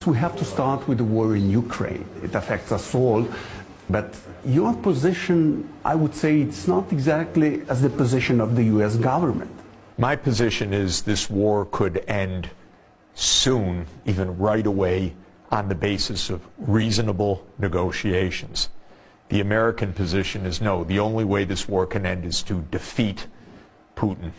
We have to start with the war in Ukraine. It affects us all. But your position, I would say, it's not exactly as the position of the U.S. government. My position is this war could end soon, even right away, on the basis of reasonable negotiations. The American position is no, the only way this war can end is to defeat Putin.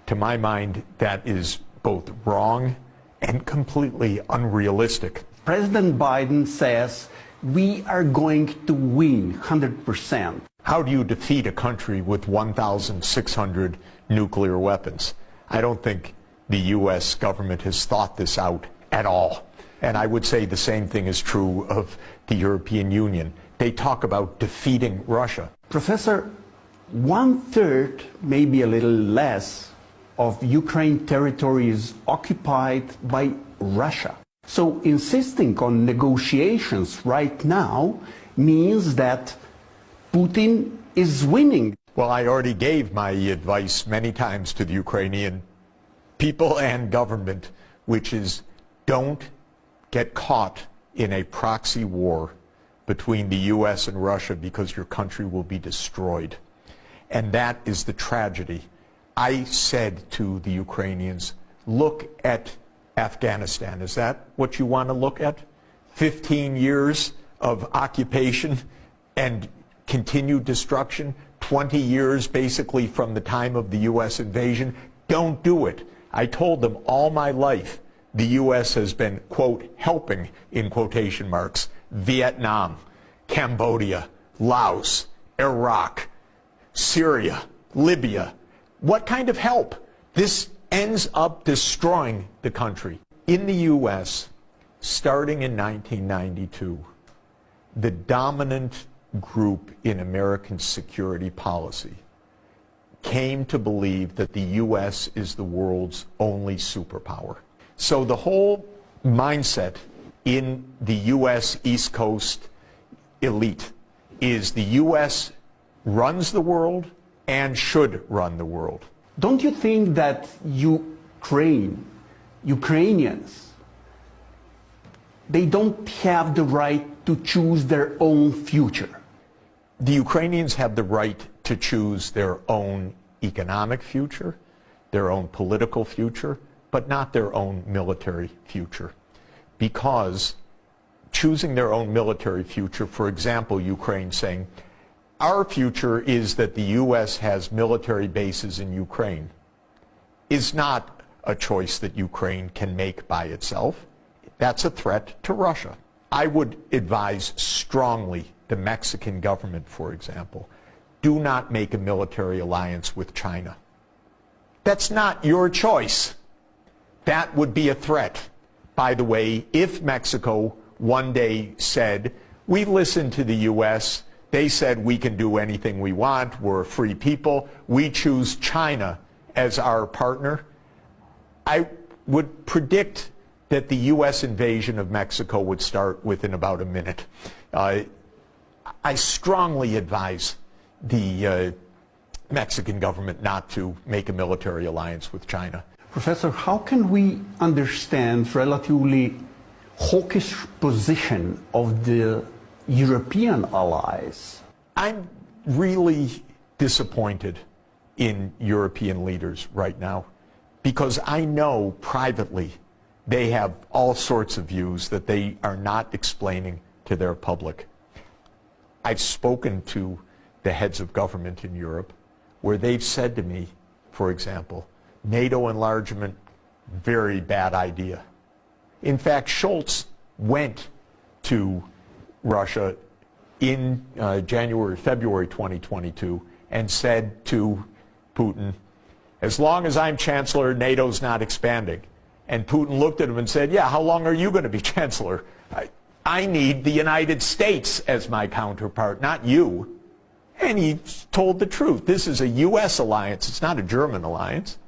To my mind, that is both wrong and completely unrealistic. President Biden says we are going to win 100%. How do you defeat a country with 1,600 nuclear weapons? I don't think the U.S. government has thought this out at all. And I would say the same thing is true of the European Union. They talk about defeating Russia. Professor, 1/3, maybe a little less, of Ukraine territory is occupied by Russia. So insisting on negotiations right now means that Putin is winning. Well, I already gave my advice many times to the Ukrainian people and government, which is don't get caught in a proxy war between the U.S. and Russia because your country will be destroyed. And that is the tragedy. I said to the Ukrainians, look at Afghanistan. Is that what you want to look at? 15 years of occupation and continued destruction, 20 years basically from the time of the U.S. invasion. Don't do it. I told them all my life the U.S. has been, quote, helping, in quotation marks, Vietnam, Cambodia, Laos, Iraq, Syria, Libya. What kind of help? This ends up destroying the country. In the U.S., starting in 1992, the dominant group in American security policy came to believe that the U.S. is the world's only superpower. So the whole mindset in the U.S. East Coast elite is the U.S. runs the world and should run the world. Don't you think that Ukrainians, they don't have the right to choose their own future? The Ukrainians have the right to choose their own economic future, their own political future, but not their own military future. Because choosing their own military future, for example, Ukraine saying, our future is that the U.S. has military bases in Ukraine, is not a choice that Ukraine can make by itself. That's a threat to Russia. I would advise strongly the Mexican government, for example, do not make a military alliance with China. That's not your choice. That would be a threat. By the way, if Mexico one day said, we listened to the U.S., they said we can do anything we want, we're a free people, we choose China as our partner, I would predict that the U.S. invasion of Mexico would start within about a minute. I strongly advise the Mexican government not to make a military alliance with China. Professor, how can we understand relatively hawkish position of the European allies? I'm really disappointed in European leaders right now because I know privately they have all sorts of views that they are not explaining to their public. I've spoken to the heads of government in Europe where they've said to me, for example, NATO enlargement, very bad idea. In fact, Scholz went to Russia in February 2022 and said to Putin, as long as I'm chancellor, NATO's not expanding. And Putin looked at him and said, yeah, how long are you going to be chancellor? I need the United States as my counterpart, not you. And he told the truth. This is a U.S. alliance. It's not a German alliance.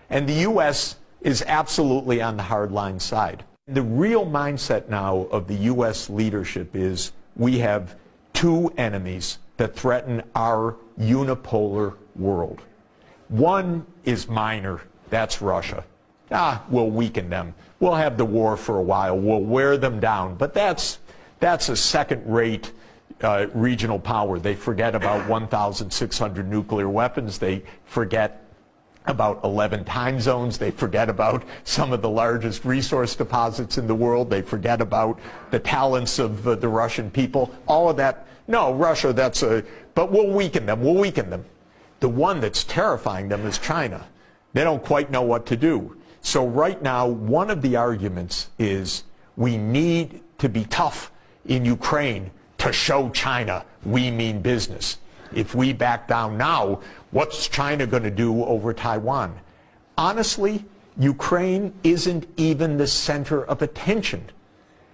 And the U.S. is absolutely on the hardline side. The real mindset now of the U.S. leadership is we have two enemies that threaten our unipolar world. One is minor, that's Russia. we'll weaken them. We'll have the war for a while. We'll wear them down. But that's a second-rate regional power. They forget about 1,600 nuclear weapons. They forget about 11 time zones. They forget about some of the largest resource deposits in the world. They forget about the talents of the Russian people. All of that. No, Russia, but we'll weaken them. We'll weaken them. The one that's terrifying them is China. They don't quite know what to do. So right now, one of the arguments is we need to be tough in Ukraine to show China we mean business. If we back down now, what's China going to do over Taiwan? Honestly, Ukraine isn't even the center of attention.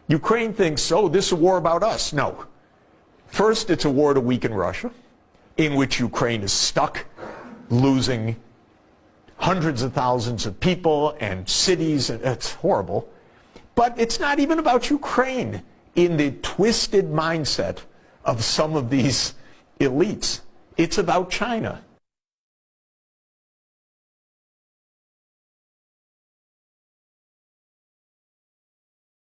Ukraine thinks, oh, this is a war about us. No. First, it's a war to weaken Russia, in which Ukraine is stuck, losing hundreds of thousands of people and cities. It's horrible. But it's not even about Ukraine in the twisted mindset of some of these elites. It's about China.